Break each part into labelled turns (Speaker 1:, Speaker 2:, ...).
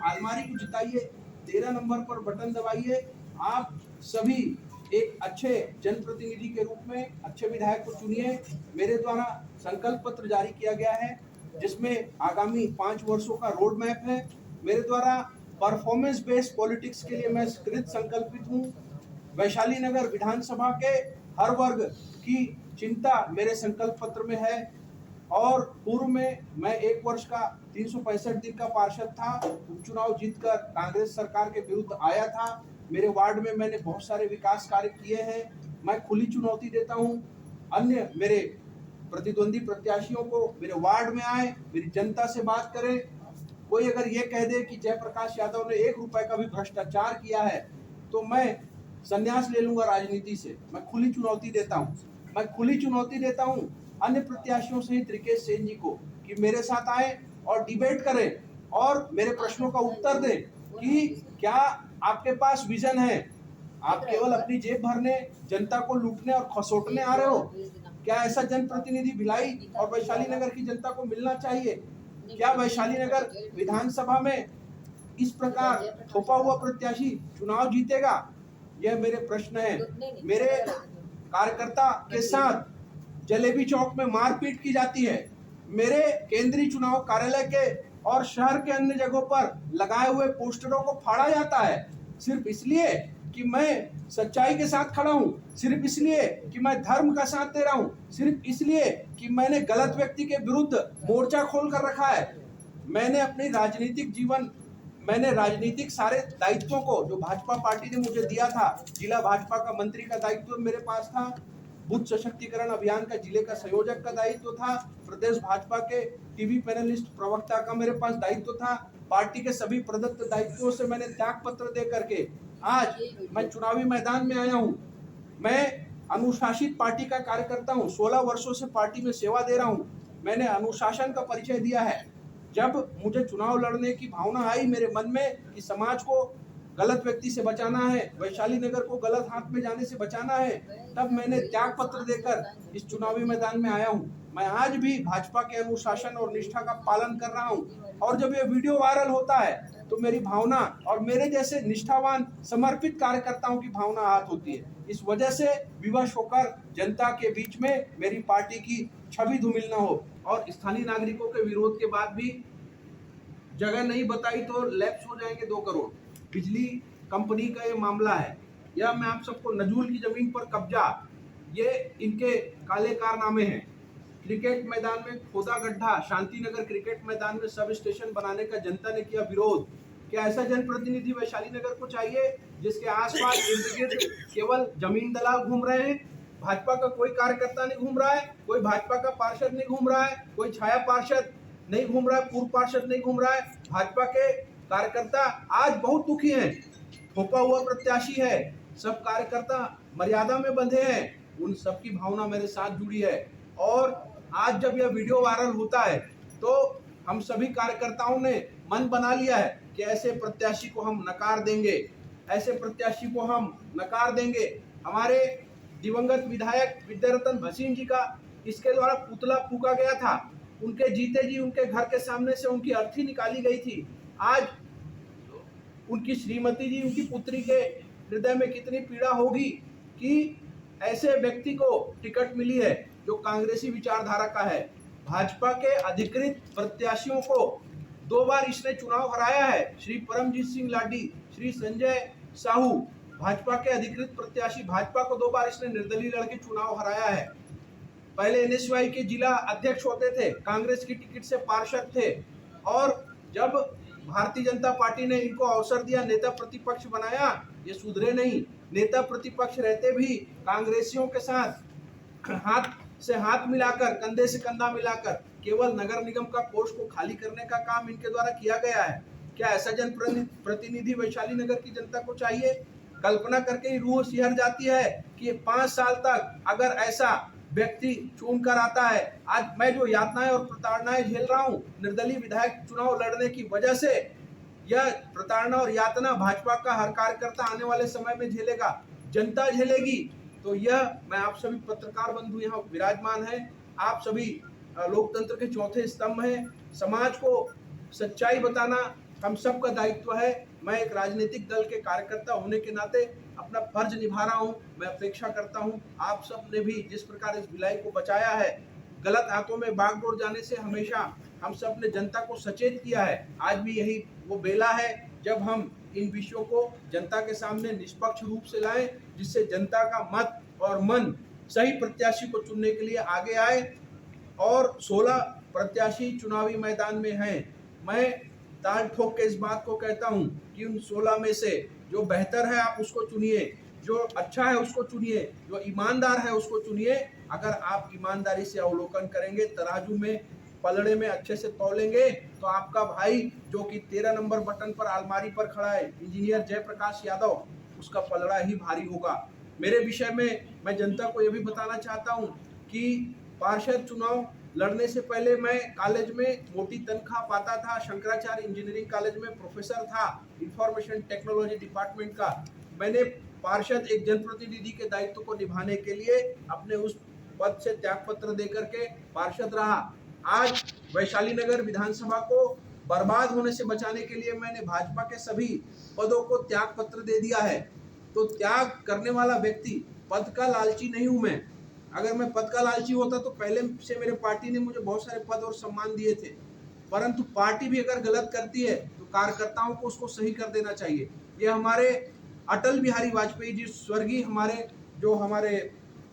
Speaker 1: अलमारी को जिताइए, 13 नंबर पर बटन दबाइए। आप सभी एक अच्छे जनप्रतिनिधि के रूप में अच्छे विधायक को चुनिए। मेरे द्वारा संकल्प पत्र जारी किया गया है जिसमें आगामी 5 वर्षों का रोड मैप है। मेरे द्वारा परफॉर्मेंस बेस्ड पॉलिटिक्स के लिए मैं कृत संकल्पित हूँ। वैशाली नगर विधानसभा के हर वर्ग की चिंता मेरे संकल्प पत्र में है। और पूर्व में मैं 1 वर्ष का 365 दिन का पार्षद था। उपचुनाव जीतकर कांग्रेस सरकार के विरुद्ध आया था। मेरे वार्ड में मैंने बहुत सारे विकास कार्य किए हैं। मैं खुली चुनौती देता हूं अन्य मेरे प्रतिद्वंदी प्रत्याशियों को, मेरे वार्ड में आए, मेरी जनता से बात करें। कोई अगर ये कह दे कि जयप्रकाश यादव ने 1 रुपए का भी भ्रष्टाचार किया है तो मैं संन्यास ले लूंगा राजनीति से। मैं खुली चुनौती देता हूं। मैं खुली चुनौती देता हूं अन्य प्रत्याशियों सहित रिकेश सेन जी को कि मेरे साथ आए और डिबेट करें और मेरे प्रश्नों का उत्तर दें कि क्या आपके पास विजन है। आप केवल अपनी जेब भरने, जनता को लूटने और खसोटने आ रहे हो? क्या ऐसा जनप्रतिनिधि भिलाई और वैशाली नगर की जनता को मिलना चाहिए? क्या वैशाली नगर विधानसभा में इस प्रकार थोपा हुआ प्रत्याशी चुनाव जीतेगा? यह मेरे प्रश्न है। मेरे कार्यकर्ता के साथ जलेबी चौक में मारपीट की जाती है। मेरे केंद्रीय चुनाव कार्यालय के और शहर के अन्य जगहों पर लगाए हुए पोस्टरों को फाड़ा जाता है सिर्फ इसलिए कि मैं सच्चाई के साथ खड़ा हूं, सिर्फ इसलिए कि मैं धर्म का साथ दे रहा हूं, सिर्फ इसलिए कि मैंने गलत व्यक्ति के विरुद्ध मोर्चा खोल कर रखा है। मैंने अपनी राजनीतिक सारे दायित्वों को जो भाजपा पार्टी ने मुझे दिया था, जिला भाजपा का मंत्री का दायित्व मेरे पास था, बुद्ध सशक्तिकरण अभियान का जिले का संयोजक का दायित्व था, प्रदेश भाजपा के टीवी पैनलिस्ट प्रवक्ता का मेरे पास दायित्व था। पार्टी के सभी प्रदत्त दायित्वों से मैंने त्याग पत्र दे करके आज मैं चुनावी मैदान में आया हूं। मैं अनुशासित पार्टी का कार्यकर्ता हूं। 16 वर्षों से पार्टी में सेवा दे रहा हूं। मैंने अनुशासन का परिचय दिया है। जब मुझे चुनाव लड़ने की भावना आई मेरे मन में कि समाज को गलत व्यक्ति से बचाना है, वैशाली नगर को गलत हाथ में जाने से बचाना है, तब मैंने त्याग पत्र देकर इस चुनावी मैदान में आया हूं। मैं आज भी भाजपा के अनुशासन और निष्ठा का पालन कर रहा हूं। और जब ये वीडियो वायरल होता है तो मेरी भावना और मेरे जैसे निष्ठावान समर्पित कार्यकर्ताओं की भावना आहत होती है। इस वजह से विवश होकर जनता के बीच में मेरी पार्टी की छवि धूमिल न हो। और स्थानीय नागरिकों के विरोध के बाद भी जगह नहीं बताई तो लैप्स हो जाएंगे 2 करोड़। बिजली कंपनी का ये मामला है। यह मैं आप सबको नजूल की जमीन पर कब्जा, ये इनके काले कारनामे हैं। क्रिकेट मैदान में खोदा गड्ढा, शांतिनगर क्रिकेट मैदान में सब स्टेशन बनाने का जनता ने किया विरोध। क्या ऐसा जनप्रतिनिधि वैशाली नगर को चाहिए जिसके आसपास इर्द गिर्द केवल जमीन दलाल घूम रहे हैं? भाजपा का कोई कार्यकर्ता नहीं घूम रहा है, कोई भाजपा का पार्षद नहीं घूम रहा है, कोई छाया पार्षद नहीं घूम रहा है, पूर्व पार्षद नहीं घूम रहा है। भाजपा के कार्यकर्ता आज बहुत दुखी हैं। थोपा हुआ प्रत्याशी है, सब कार्यकर्ता मर्यादा में बंधे हैं, उन सबकी भावना मेरे साथ जुड़ी है। और आज जब यह वीडियो वायरल होता है तो हम सभी कार्यकर्ताओं ने मन बना लिया है कि ऐसे प्रत्याशी को हम नकार देंगे, ऐसे प्रत्याशी को हम नकार देंगे। हमारे दिवंगत विधायक विद्यारतन भसीन जी का इसके द्वारा पुतला फूका गया था। उनके जीते जी उनके घर के सामने से उनकी अर्थी निकाली गई थी। आज उनकी श्रीमती जी, उनकी पुत्री के हृदय में कितनी पीड़ा होगी कि ऐसे व्यक्ति को टिकट मिली है जो कांग्रेसी विचारधारा का है। भाजपा के अधिकृत प्रत्याशियों को 2 बार इसने चुनाव हराया है। श्री परमजीत सिंह लाडी, श्री संजय साहू, भाजपा के अधिकृत प्रत्याशी। भाजपा को 2 बार इसने निर्दलीय लड़के चुनाव हराया है। पहले एनएसयूआई के जिला अध्यक्ष होते थे, कांग्रेस की टिकट से पार्षद थे। और जब भारतीय जनता पार्टी ने इनको अवसर दिया, नेता प्रतिपक्ष बनाया, ये सुधरे नहीं। नेता प्रतिपक्ष रहते भी कांग्रेसियों के साथ हाथ से हाथ मिलाकर, कंधे से कंधा मिलाकर केवल नगर निगम का कोष को खाली करने का काम इनके द्वारा किया गया है। क्या ऐसा जनप्रतिनिधि वैशाली नगर की जनता को चाहिए? कल्पना करके ही रूह सिहर जाती है कि 5 साल तक अगर ऐसा व्यक्ति चुन कर आता है। आज मैं जो यातनाएं और प्रताड़नाएं झेल रहा हूं निर्दलीय विधायक चुनाव लड़ने की वजह से, यह प्रताड़ना और यातना भाजपा का हर कार्यकर्ता आने वाले समय में झेलेगा, जनता झेलेगी। तो यह मैं आप सभी पत्रकार बंधु यहाँ विराजमान है, आप सभी लोकतंत्र के चौथे स्तंभ हैं। समाज को सच्चाई बताना, हम सब का दायित्व है। मैं एक राजनीतिक दल के कार्यकर्ता होने के नाते अपना फर्ज निभा रहा हूं। मैं अपेक्षा करता हूं आप सब ने भी जिस प्रकार इस भिलाई को बचाया है, गलत हाथों में बागडोर जाने से हमेशा हम सब ने जनता को सचेत किया है। आज भी यही वो बेला है जब हम इन विषयों को जनता के सामने निष्पक्ष रूप से लाएं, जिससे जनता का मत और मन सही प्रत्याशी को चुनने के लिए आगे आए। और 16 प्रत्याशी चुनावी मैदान में हैं। मैं ताल ठोक के इस बात को कहता हूं कि उन 16 में से जो बेहतर है आप उसको चुनिए, जो अच्छा है उसको चुनिए, जो ईमानदार है उसको चुनिए। अगर आप ईमानदारी से अवलोकन करेंगे, तराजू में पलड़े में अच्छे से तौलेंगे, तो आपका भाई जो कि 13 नंबर बटन पर अलमारी पर खड़ा है, इंजीनियर जयप्रकाश यादव, उसका पलड़ा ही भारी होगा। मेरे विषय में मैं जनता को यह भी बताना चाहता हूं कि पार्षद चुनाव लड़ने से पहले मैं कॉलेज में मोटी तनख्वाह पाता था। शंकराचार्य इंजीनियरिंग कॉलेज में प्रोफेसर था इंफॉर्मेशन टेक्नोलॉजी डिपार्टमेंट का। मैंने पार्षद एक जनप्रतिनिधि के दायित्व को निभाने के लिए अपने उस पद से त्याग पत्र देकर के पार्षद रहा। आज वैशाली नगर विधानसभा को बर्बाद होने से बचाने के लिए मैंने भाजपा के सभी पदों को त्याग पत्र दे दिया है। तो त्याग करने वाला व्यक्ति, पद का लालची नहीं हूं मैं। अगर मैं पद का लालची होता तो पहले से मेरे पार्टी ने मुझे बहुत सारे पद और सम्मान दिए थे। परंतु पार्टी भी अगर गलत करती है तो कार्यकर्ताओं को उसको सही कर देना चाहिए। ये हमारे अटल बिहारी वाजपेयी जी, स्वर्गीय हमारे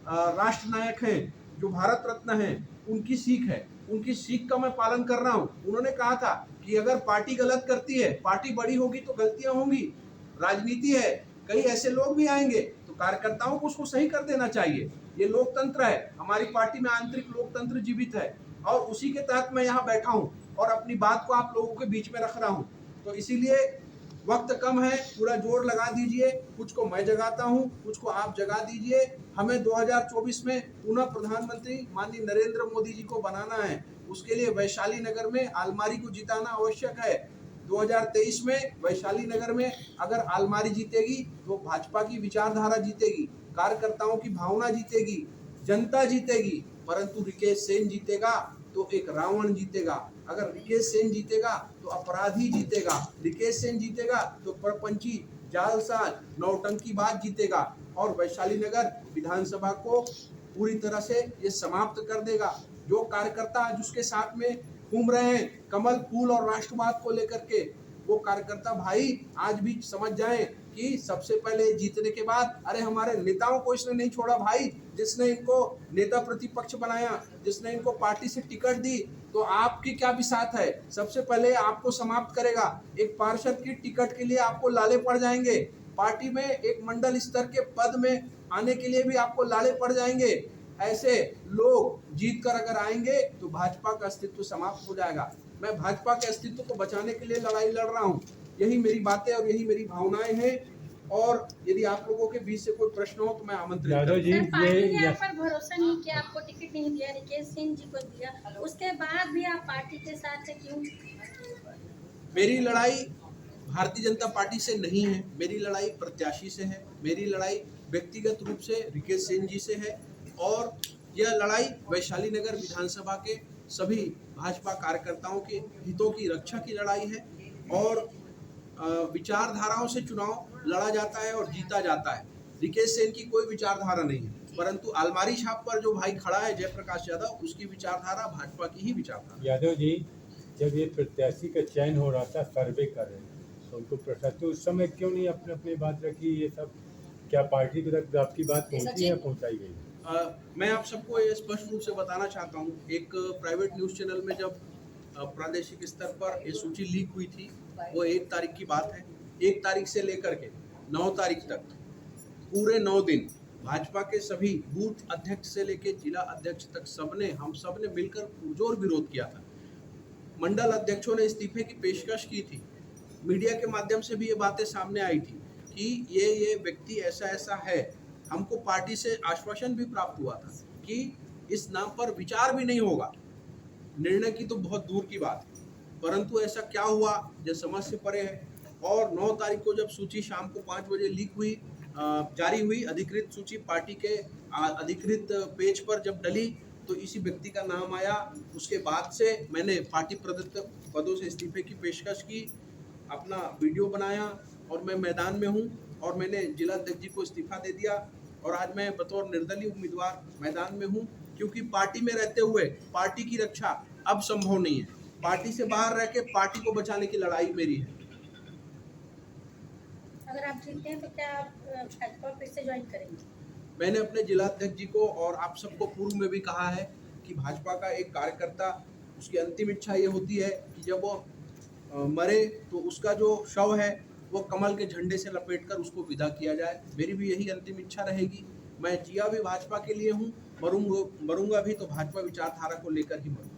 Speaker 1: राष्ट्र नायक हैं, जो भारत रत्न हैं, उनकी सीख है। उनकी सीख का मैं पालन कर रहा हूं। उन्होंने कहा था कि अगर पार्टी गलत करती है, पार्टी बड़ी होगी तो गलतियां होंगी, राजनीति है, कई ऐसे लोग भी आएंगे, तो कार्यकर्ताओं को उसको सही कर देना चाहिए। ये लोकतंत्र है, हमारी पार्टी में आंतरिक लोकतंत्र जीवित है और उसी के तहत मैं यहाँ बैठा हूँ और अपनी बात को आप लोगों के बीच में रख रहा हूँ। तो इसीलिए वक्त कम है, पूरा जोर लगा दीजिए। कुछ को मैं जगाता हूँ, कुछ को आप जगा दीजिए। हमें 2024 में पुनः प्रधानमंत्री माननीय नरेंद्र मोदी जी को बनाना है। उसके लिए वैशाली नगर में आलमारी को जिताना आवश्यक है। 2023 में वैशाली नगर में अगर आलमारी जीतेगी तो भाजपा की विचारधारा जीतेगी, कार्यकर्ताओं की भावना जीतेगी, जनता जीतेगी। परंतु रिकेश सेन जीतेगा तो एक रावण जीतेगा। अगर रिकेश सेन जीतेगा तो अपराधी जीतेगा। रिकेश सेन जीतेगा तो परपंची, जालसाज, नौटंकीबाज जीतेगा और वैशाली नगर विधानसभा को पूरी तरह से ये समाप्त कर देगा। जो कार्यकर्ता आज उसके साथ में घूम रहे हैं कमल फूल और राष्ट्रवाद को लेकर के, वो कार्यकर्ता भाई आज भी समझ जाएं कि सबसे पहले जीतने के बाद, अरे हमारे नेताओं को इसने नहीं छोड़ा भाई, जिसने इनको नेता प्रतिपक्ष बनाया, जिसने इनको पार्टी से टिकट दी, तो आपकी क्या बिसात है? सबसे पहले आपको समाप्त करेगा। एक पार्षद की टिकट के लिए आपको लाले पड़ जाएंगे, पार्टी में एक मंडल स्तर के पद में आने के लिए भी आपको लाले पड़ जाएंगे। ऐसे लोग जीत कर अगर आएंगे तो भाजपा का अस्तित्व समाप्त हो जाएगा। मैं भाजपा के अस्तित्व को बचाने के लिए लड़ाई लड़ रहा हूँ। यही मेरी बातें और यही मेरी भावनाएं हैं। और यदि आप लोगों के बीच से कोई प्रश्न हो तो मैं आमंत्रित
Speaker 2: यादव जी,
Speaker 3: पार्टी ने आप पर भरोसा नहीं किया, आपको टिकट नहीं दिया, रिकेश सिंह जी को दिया, उसके बाद भी आप पार्टी के साथ हैं, क्यों?
Speaker 1: मेरी लड़ाई भारतीय जनता पार्टी से नहीं है, मेरी लड़ाई प्रत्याशी से है। मेरी लड़ाई व्यक्तिगत रूप से रिकेश सेन जी से है और यह लड़ाई वैशाली नगर विधानसभा के सभी भाजपा कार्यकर्ताओं के हितों की रक्षा की लड़ाई है। और विचारधाराओं से चुनाव लड़ा जाता है और जीता जाता है। रिकेश सेन की कोई विचारधारा नहीं है, परंतु अलमारी छाप पर जो भाई खड़ा है जयप्रकाश यादव, उसकी विचारधारा भाजपा की ही विचारधारा।
Speaker 2: यादव जी, जब ये प्रत्याशी का चयन हो रहा था, सर्वे कर रहे थे, तो उनको प्रश्न, तो उस समय क्यों नहीं अपने अपनी बात रखी? ये सब क्या पार्टी की तरफ आपकी बात पहुंची है, पहुंचाई गई?
Speaker 1: मैं आप सबको ये स्पष्ट रूप से बताना चाहता हूँ, एक प्राइवेट न्यूज़ चैनल में जब प्रादेशिक स्तर पर ये सूची लीक हुई थी, वो 1 तारीख की बात है। 1 तारीख से लेकर के 9 तारीख तक पूरे 9 दिन भाजपा के सभी बूथ अध्यक्ष से लेकर जिला अध्यक्ष तक हम सब ने मिलकर पुरजोर विरोध किया था। मंडल अध्यक्षों ने इस्तीफे की पेशकश की थी। मीडिया के माध्यम से भी ये बातें सामने आई थी कि ये व्यक्ति ऐसा ऐसा है। हमको पार्टी से आश्वासन भी प्राप्त हुआ था कि इस नाम पर विचार भी नहीं होगा। निर्णय की तो बहुत दूर की बात है, परंतु ऐसा क्या हुआ जो समझ से परे है। और 9 तारीख को जब सूची शाम को 5 बजे लीक हुई, जारी हुई, अधिकृत सूची पार्टी के अधिकृत पेज पर जब डली, तो इसी व्यक्ति का नाम आया। उसके बाद से मैंने पार्टी प्रदत्त पदों से इस्तीफे की पेशकश की अपना वीडियो बनाया और मैं मैदान में हूँ और मैंने जिला अध्यक्ष जी को इस्तीफा दे दिया और आज मैं बतौर निर्दलीय उम्मीदवार मैदान में हूँ, क्योंकि पार्टी में रहते हुए पार्टी की रक्षा अब संभव नहीं है। पार्टी से बाहर रह के पार्टी को बचाने की लड़ाई मेरी है।
Speaker 3: अगर आप जीतते हैं तो क्या आप भाजपा फिर से ज्वाइन करेंगे?
Speaker 1: मैंने अपने जिला अध्यक्ष जी को और आप सबको पूर्व में भी कहा है कि भाजपा का एक कार्यकर्ता, उसकी अंतिम इच्छा ये होती है कि जब वो मरे तो उसका जो शव है वो कमल के झंडे से लपेटकर उसको विदा किया जाए। मेरी भी यही अंतिम इच्छा रहेगी। मैं जिया भी भाजपा के लिए हूँ, मरूंगा भी तो भाजपा विचारधारा को लेकर ही मरूंगा।